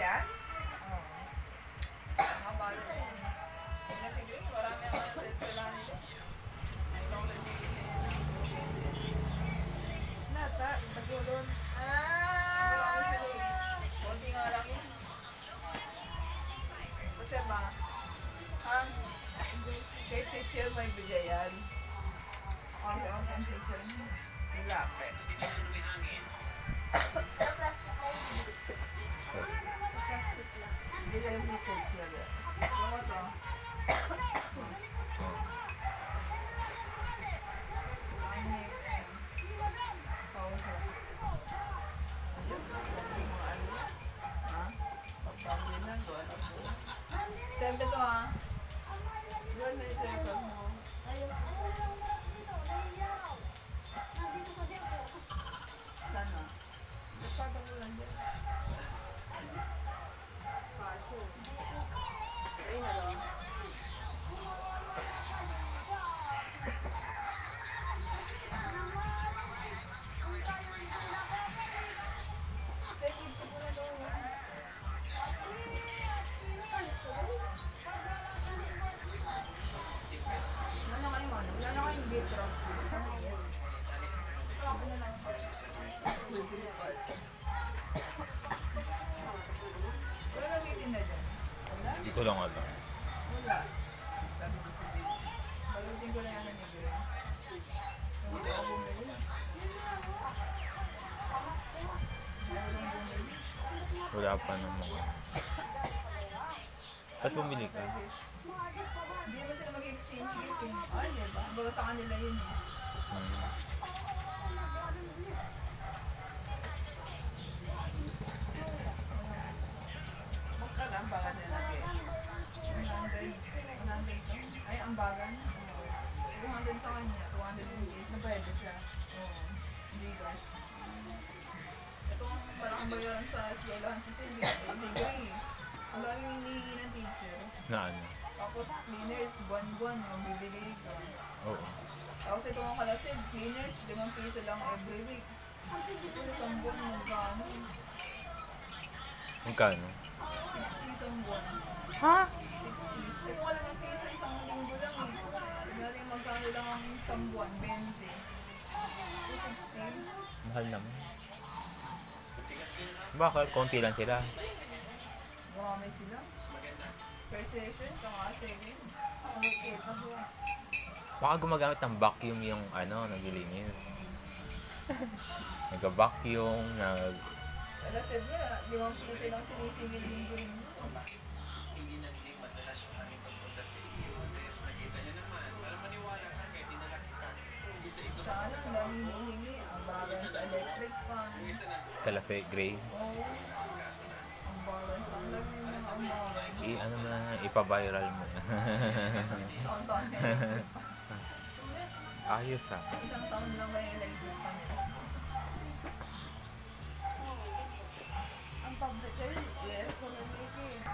yan? Oo. Mga balo na yan. Tingnan si Grace, marami ang sa eskwelahan nito. Nata, pagulon. Kunti nga lang yun. Kasi ba, kay teacher may bigayan. Okay, ang teacher mo. Lapit. Hindi kayo may teacher. Ano to? Siyempre to ha. Doon na ito mo. Sana? Nagpata mo lang dyan. Paso. Ayun na lang. Sige, ito mo na doon. Wala na kayong gitro. Wala na titinda dyan? Wala? Hindi ko lang alam. Wala. Balutin ko na yan ng ibig. Hindi ako bumili. Wala pa naman. Ba't bumili ka? Hindi naman sila mag-exchange gift eh. Ay, diba? Baga sa kanila yun eh. Magkala ang bagan nila lagi. 100. Ay, ang bagan? 200 sa kanya. 200 yung gift. Nabayad siya. Oo. Hindi guys. Ito ang parang ang bayaran sa eskwelahan si Sylvia. Hindi gray. Ang daming hinihingi ng teacher. Na ano? Tapos cleaners, buwan-buwan yung bibigay ka. Oo. Tapos ito ang kalasid, cleaners, 5 piso lang every week. Ito isang buwan, magkano? Magkano? 60 isang buwan. Ha? 60. Ito wala ng piso, isang linggo lang eh. Sabi natin magkano lang ang isang buwan, 20. Ito 16. Mahal naman. Bakit? Konti lang sila. Marami sila. Per session, saka 7. Baka gumagamit ng vacuum yung naglilinis. Nag-vacuum, Kalasid niya, 5 piso lang sinisingil linggo rin. Sana, ang daming hinihingi. Ang bagan sa electric fan. Calafe Gray. Oo. Ang bagan sa ang daming mga ambagan. Ipa-viral mo. Taon-taon na. Ayos ah. Isang taon lang ba yung electric fan nila? Ang public kayo, yes, community.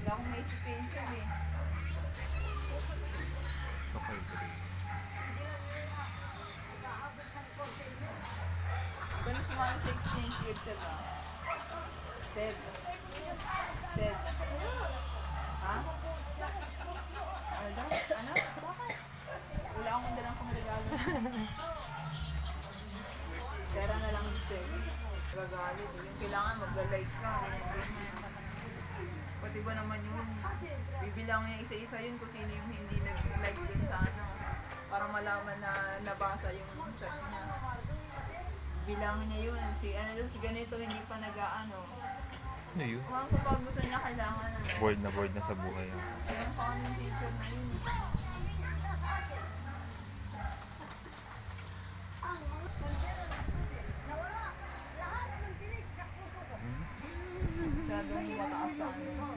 Wala akong may expensive eh. Okay, Gray. Kung sumama sa exchange gift sa ba? Set. Set. Ha? Ano daw? Ano? Bakit? Wala akong dalang pang regalo. magagalit. Yung kailangan mag-like ka, ganyan. Pati ba naman yun, bibilang niya isa-isa yun kung sino yung hindi nag-like dun sa ano. Para malaman na nabasa yung chat niya. Bilangin niya yun. Si ganito hindi pa nag-ano. Ano yun? Kapag gusto niya kailangan ano. Bored na sa buhay. Yung kanin teacher na yun. Masyadong mataas sa ano.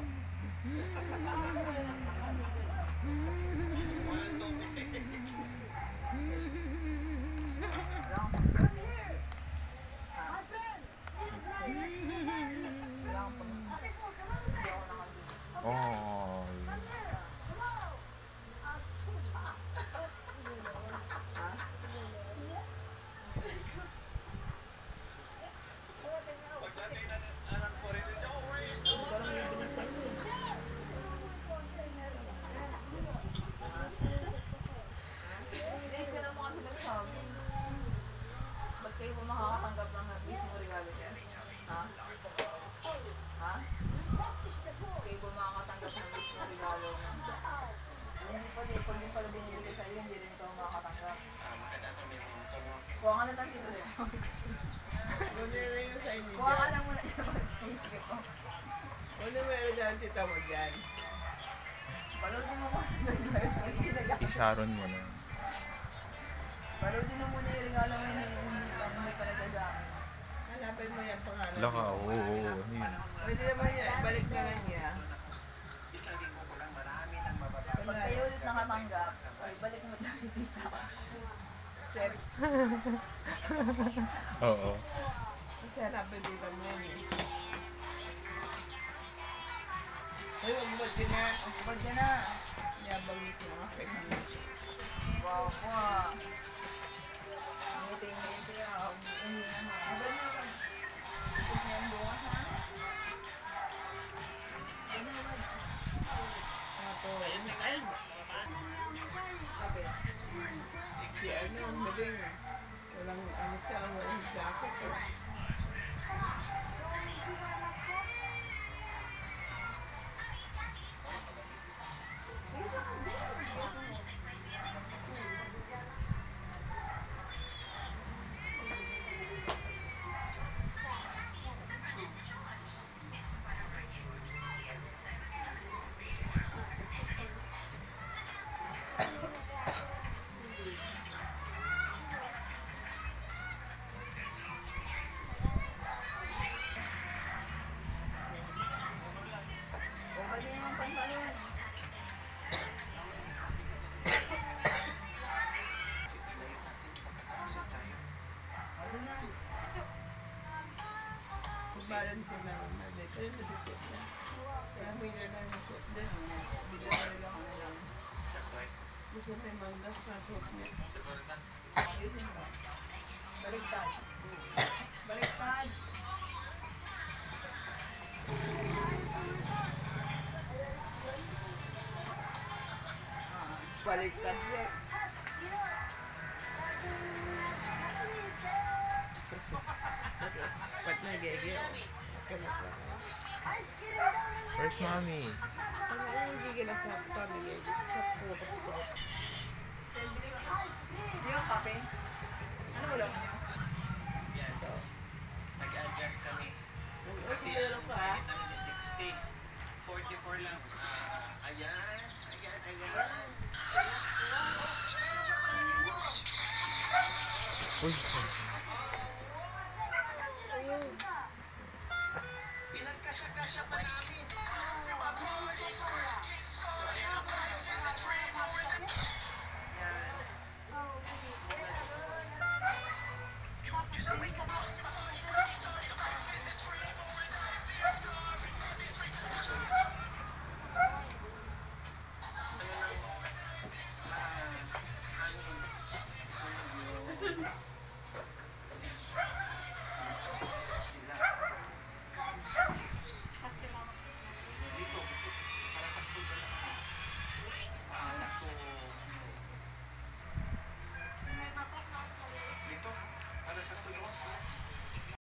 Oh. Ba't kayo po makakatanggap ng mismo regalo niya? Ha? Ha? Kayo po makakatanggap ng mismo regalo niya? Hindi pa din, pag yung pala binibigay sa'yo, hindi rin ito makakatanggap. Kuha ka na lang dito sa kuha ka lang muna yung mag-exchange ko. Ano meron dyan tita mo dyan? Balodin mo muna. I-Sharon mo na. Balodin mo muna yung regalo mo hindi pa nagagamit. Hanapin mo yung pangalan. Laka, oo. Ano yun? Pwede naman yan. Balik na lang niya. Pag kayo ulit nakatanggap, ay balik mo tayo dito. Oo. Kasi hanapin dito mo yan eh. Ay, magbubad ka na. Magbubad ka na. Yabang ito mga kaibigan. Wow po ah. Ngiti-ngiti ah. Umihan mo. Magbubad mo ka. Ito niya ang bunga sa ano? Ako, ay, Sabi. si ano, maling. Walang ano siya, walang jacket. O, pwede naman pantalon. Ano na? Balance na lang na dito. Ay, nasipit na. Kaya may lang yung suit din. Bigyan na lang ako na lang. Gusto may manggas na suit niya. Ayusin mo. Baliktad. Baliktad. Baliktad siya. Ba't nagigil? Where's mommy? Ano yung gigil sa pamigay? Sa pupas ko. Hindi yung kape. Ano ulam niyo? Nag-adjust kami. Kasi meron ka ah. 60. 44 lang. Ayan. Uy. Pinagkasya-kasya pa namin. Dito kasi para sakto ba lang. Sakto. Dito para sa tulong.